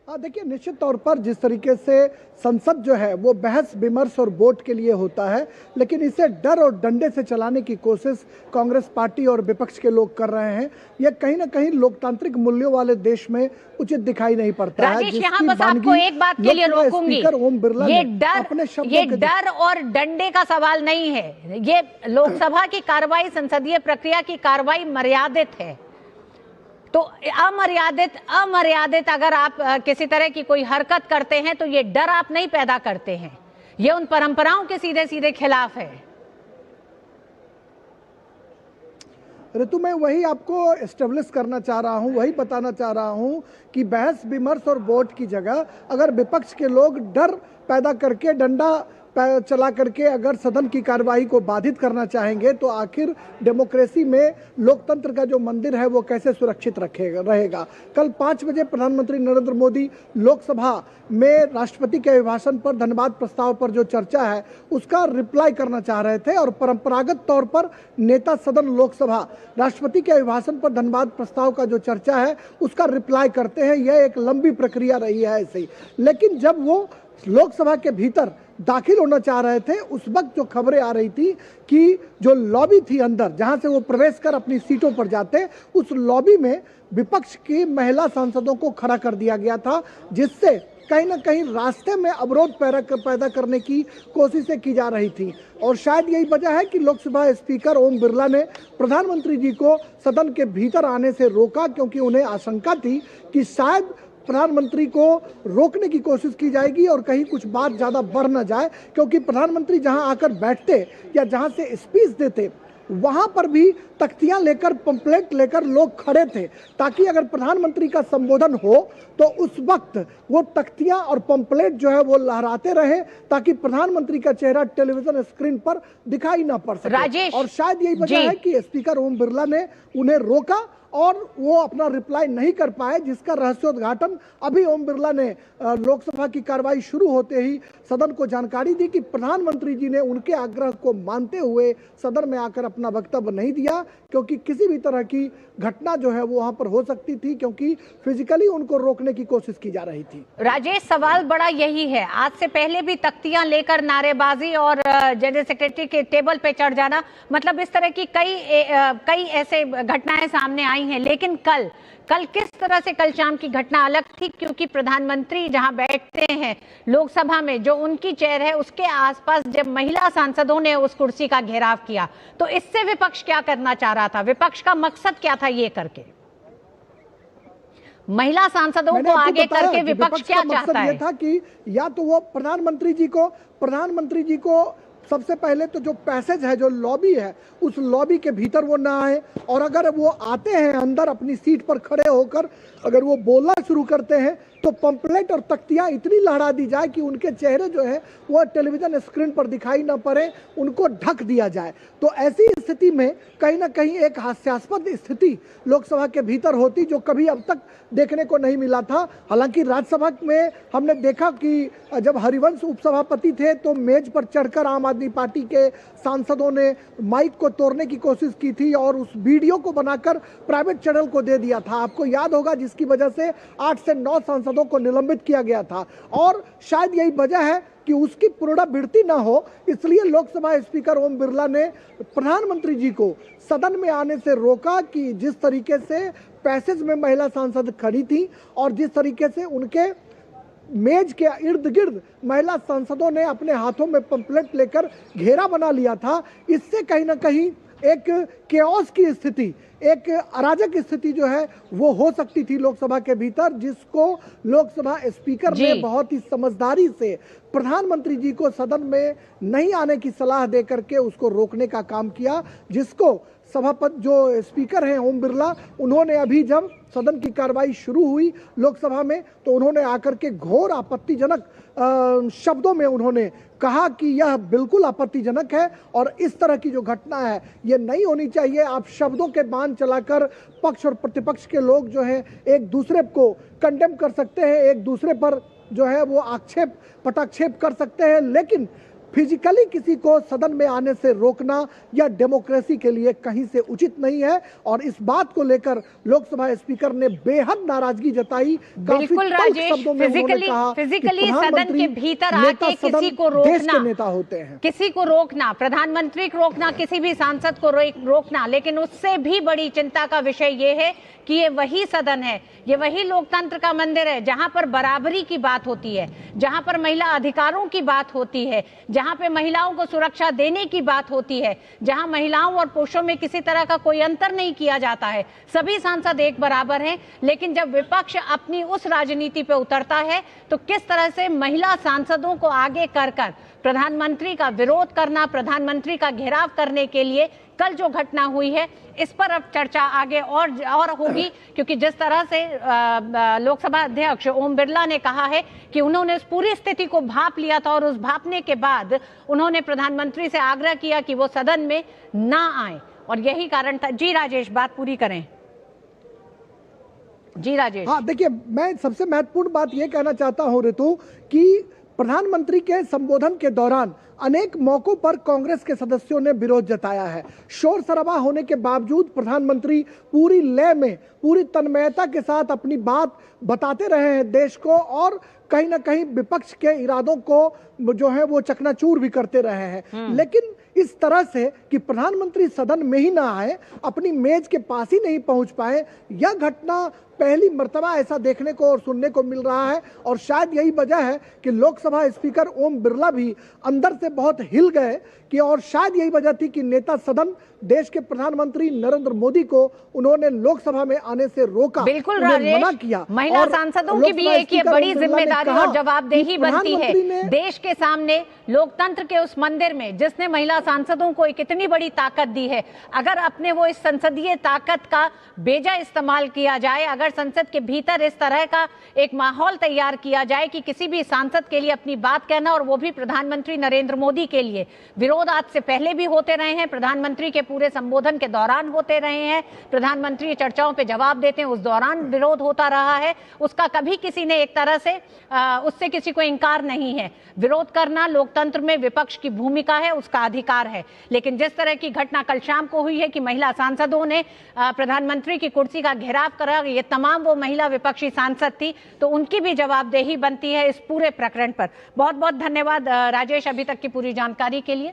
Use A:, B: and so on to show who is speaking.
A: हाँ देखिए, निश्चित तौर पर जिस तरीके से संसद जो है वो बहस विमर्श और वोट के लिए होता है, लेकिन इसे डर और डंडे से चलाने की कोशिश कांग्रेस पार्टी और विपक्ष के लोग कर रहे हैं। यह कहीं ना कहीं लोकतांत्रिक मूल्यों वाले देश में उचित दिखाई नहीं पड़ता है।
B: राजेश, यहाँ बस आपको एक बात के लिए रोकूंगी,
A: ओम बिरला
B: ये
A: डर
B: और डंडे का सवाल नहीं है। ये लोकसभा की कार्रवाई, संसदीय प्रक्रिया की कार्रवाई मर्यादित है, तो अमर्यादित अगर आप किसी तरह की कोई हरकत करते हैं तो ये डर आप नहीं पैदा करते हैं, ये उन परंपराओं के सीधे सीधे खिलाफ है।
A: ऋतु, मैं वही आपको एस्टेब्लिश करना चाह रहा हूं, वही बताना चाह रहा हूं कि बहस विमर्श और वोट की जगह अगर विपक्ष के लोग डर पैदा करके डंडा चला करके अगर सदन की कार्रवाई को बाधित करना चाहेंगे तो आखिर डेमोक्रेसी में लोकतंत्र का जो मंदिर है वो कैसे सुरक्षित रहेगा। कल 5 बजे प्रधानमंत्री नरेंद्र मोदी लोकसभा में राष्ट्रपति के अभिभाषण पर धन्यवाद प्रस्ताव पर जो चर्चा है उसका रिप्लाई करना चाह रहे थे, और परंपरागत तौर पर नेता सदन लोकसभा राष्ट्रपति के अभिभाषण पर धन्यवाद प्रस्ताव का जो चर्चा है उसका रिप्लाई करते हैं। यह एक लंबी प्रक्रिया रही है ऐसे ही, लेकिन जब वो लोकसभा के भीतर दाखिल होना चाह रहे थे उस वक्त जो खबरें आ रही थी कि जो लॉबी थी अंदर जहां से वो प्रवेश कर अपनी सीटों पर जाते, उस लॉबी में विपक्ष की महिला सांसदों को खड़ा कर दिया गया था, जिससे कहीं ना कहीं रास्ते में अवरोध पैदा करने की कोशिशें की जा रही थी। और शायद यही वजह है कि लोकसभा स्पीकर ओम बिरला ने प्रधानमंत्री जी को सदन के भीतर आने से रोका, क्योंकि उन्हें आशंका थी कि शायद प्रधानमंत्री को रोकने की कोशिश की जाएगी और कहीं कुछ बात ज़्यादा बढ़ न जाए, क्योंकि प्रधानमंत्री जहां आकर बैठते या जहां से स्पीच देते वहां पर भी तख्तियां लेकर, पंपलेट लेकर लोग खड़े थे, ताकि अगर प्रधानमंत्री का संबोधन हो तो उस वक्त वो तख्तियां और पंपलेट जो है वो लहराते रहे, ताकि प्रधानमंत्री का चेहरा टेलीविजन स्क्रीन पर दिखाई ना पड़ सके। और शायद यही वजह है कि स्पीकर ओम बिरला ने उन्हें रोका और वो अपना रिप्लाई नहीं कर पाए, जिसका रहस्योद्घाटन अभी ओम बिरला ने लोकसभा की कार्रवाई शुरू होते ही सदन को जानकारी दी कि प्रधानमंत्री जी ने उनके आग्रह को मानते हुए सदन में आकर अपना वक्तव्य नहीं दिया, क्योंकि किसी भी तरह की घटना जो है वो वहां पर हो सकती थी, क्योंकि फिजिकली उनको रोकने की कोशिश की जा रही थी।
B: राजेश, सवाल बड़ा यही है, आज से पहले भी तख्तियां लेकर नारेबाजी और जनरल सेक्रेटरी के टेबल पे चढ़ जाना, मतलब इस तरह की कई ऐसे घटनाएं सामने आई हैं, लेकिन कल किस तरह से कल शाम की घटना अलग थी, क्योंकि प्रधानमंत्री जहां बैठते हैं लोकसभा में, जो उनकी चेयर है उसके आसपास जब महिला सांसदों ने उस कुर्सी का घेराव किया तो इससे विपक्ष क्या करना चाह रहा था, विपक्ष का मकसद क्या था ये करके, महिला सांसदों को आगे करके विपक्ष क्या चाहता है?
A: ये था कि या तो वो प्रधानमंत्री जी को सबसे पहले तो जो पैसेज है, जो लॉबी है, उस लॉबी के भीतर वो ना आए, और अगर वो आते हैं अंदर अपनी सीट पर खड़े होकर अगर वो बोलना शुरू करते हैं तो पंपलेट और तख्तियां इतनी लहरा दी जाए कि उनके चेहरे जो है वो टेलीविजन स्क्रीन पर दिखाई ना पड़े, उनको ढक दिया जाए। तो ऐसी स्थिति में कहीं ना कहीं एक हास्यास्पद स्थिति लोकसभा के भीतर होती, जो कभी अब तक देखने को नहीं मिला था। हालांकि राज्यसभा में हमने देखा कि जब हरिवंश उपसभापति थे तो मेज पर चढ़कर आम आदमी पार्टी के सांसदों ने माइक को तोड़ने की कोशिश की थी और उस वीडियो को बनाकर प्राइवेट चैनल को दे दिया था, आपको याद होगा, जिसकी वजह से 8 से 9 सांसदों को निलंबित किया गया था। और शायद यही वजह है कि उसकी पुनरावृत्ति ना हो, इसलिए लोकसभा स्पीकर ओम बिरला ने प्रधानमंत्री जी को सदन में आने से रोका कि जिस तरीके से पैसेज में महिला सांसद खड़ी थी और जिस तरीके से उनके मेज के इर्द गिर्द महिला सांसदों ने अपने हाथों में पंपलेट लेकर घेरा बना लिया था, इससे कहीं ना कहीं एक केओस की स्थिति, एक अराजक स्थिति जो है वो हो सकती थी लोकसभा के भीतर, जिसको लोकसभा स्पीकर ने बहुत ही समझदारी से प्रधानमंत्री जी को सदन में नहीं आने की सलाह दे करके उसको रोकने का काम किया, जिसको सभापति जो स्पीकर हैं ओम बिरला, उन्होंने अभी जब सदन की कार्रवाई शुरू हुई लोकसभा में तो उन्होंने आकर के घोर आपत्तिजनक शब्दों में उन्होंने कहा कि यह बिल्कुल आपत्तिजनक है और इस तरह की जो घटना है ये नहीं होनी चाहिए। आप शब्दों के बाण चलाकर पक्ष और प्रतिपक्ष के लोग जो हैं एक दूसरे को कंडेम कर सकते हैं, एक दूसरे पर जो है वो आक्षेप पटाक्षेप कर सकते हैं, लेकिन फिजिकली किसी को सदन में आने से रोकना या डेमोक्रेसी के लिए कहीं से उचित नहीं है। और इस बात को लेकर लोकसभा स्पीकर ने बेहद नाराजगी जताई।
B: बिल्कुल राजेश, फिजिकली सदन के भीतर आके किसी को रोकना,
A: नेता होते हैं,
B: किसी को रोकना, प्रधानमंत्री को रोकना, किसी भी सांसद को रोकना, लेकिन उससे भी बड़ी चिंता का विषय ये है कि ये वही सदन है, ये वही लोकतंत्र का मंदिर है जहां पर बराबरी की बात होती है, जहां पर महिला अधिकारों की बात होती है, जहां पे महिलाओं को सुरक्षा देने की बात होती है, जहां महिलाओं और पुरुषों में किसी तरह का कोई अंतर नहीं किया जाता है, सभी सांसद एक बराबर हैं। लेकिन जब विपक्ष अपनी उस राजनीति पे उतरता है तो किस तरह से महिला सांसदों को आगे कर प्रधानमंत्री का विरोध करना, प्रधानमंत्री का घेराव करने के लिए कल जो घटना हुई है, इस पर अब चर्चा आगे और होगी, क्योंकि जिस तरह से लोकसभा अध्यक्ष ओम बिरला ने कहा है कि उन्होंने इस पूरी स्थिति को भांप लिया था और उस भांपने के बाद उन्होंने प्रधानमंत्री से आग्रह किया कि वो सदन में ना आए, और यही कारण था। जी राजेश, बात पूरी करें। जी राजेश।
A: हाँ देखिए, मैं सबसे महत्वपूर्ण बात यह कहना चाहता हूं ऋतु कि प्रधानमंत्री के संबोधन के दौरान अनेक मौकों पर कांग्रेस के सदस्यों ने विरोध जताया है। शोर शराबा होने के बावजूद प्रधानमंत्री पूरी लय में, पूरी तन्मयता के साथ अपनी बात बताते रहे हैं देश को, और कहीं ना कहीं विपक्ष के इरादों को जो है वो चकनाचूर भी करते रहे हैं। लेकिन इस तरह से कि प्रधानमंत्री सदन में ही ना आए, अपनी मेज के पास ही नहीं पहुंच पाए, यह घटना पहली मर्तबा ऐसा देखने को और सुनने को मिल रहा है। और शायद यही वजह है कि लोकसभा स्पीकर ओम बिरला भी अंदर से बहुत हिल गए कि, और शायद यही वजह थी कि नेता सदन देश के प्रधानमंत्री नरेंद्र मोदी को उन्होंने लोकसभा में आने से रोका,
B: बिल्कुल राजेश,
A: मना किया।
B: महिला सांसदों की भी एक ये बड़ी जिम्मेदारी और जवाबदेही बनती है देश के सामने, लोकतंत्र के उस मंदिर में जिसने महिला सांसदों को एक इतनी बड़ी ताकत दी है, अगर अपने वो इस संसदीय ताकत का बेजा इस्तेमाल किया जाए, अगर संसद के भीतर इस तरह का एक माहौल तैयार किया जाए कि किसी भी सांसद के लिए अपनी बात कहना, और वो भी प्रधानमंत्री नरेंद्र मोदी के लिए, विरोध आज से पहले भी होते रहे हैं, प्रधानमंत्री के पूरे संबोधन के दौरान होते रहे हैं, प्रधानमंत्री चर्चाओं पे जवाब देते हैं उस दौरान विरोध होता रहा है, उसका कभी किसी ने एक तरह से उससे किसी को इनकार नहीं है। विरोध करना लोकतंत्र में विपक्ष की भूमिका है, उसका अधिकार है। लेकिन जिस तरह की घटना कल शाम को हुई है कि महिला सांसदों ने प्रधानमंत्री की कुर्सी का घेराव करा, ये तमाम वो महिला विपक्षी सांसद थी, तो उनकी भी जवाबदेही बनती है इस पूरे प्रकरण पर। बहुत बहुत धन्यवाद राजेश, अभी तक की पूरी जानकारी के लिए।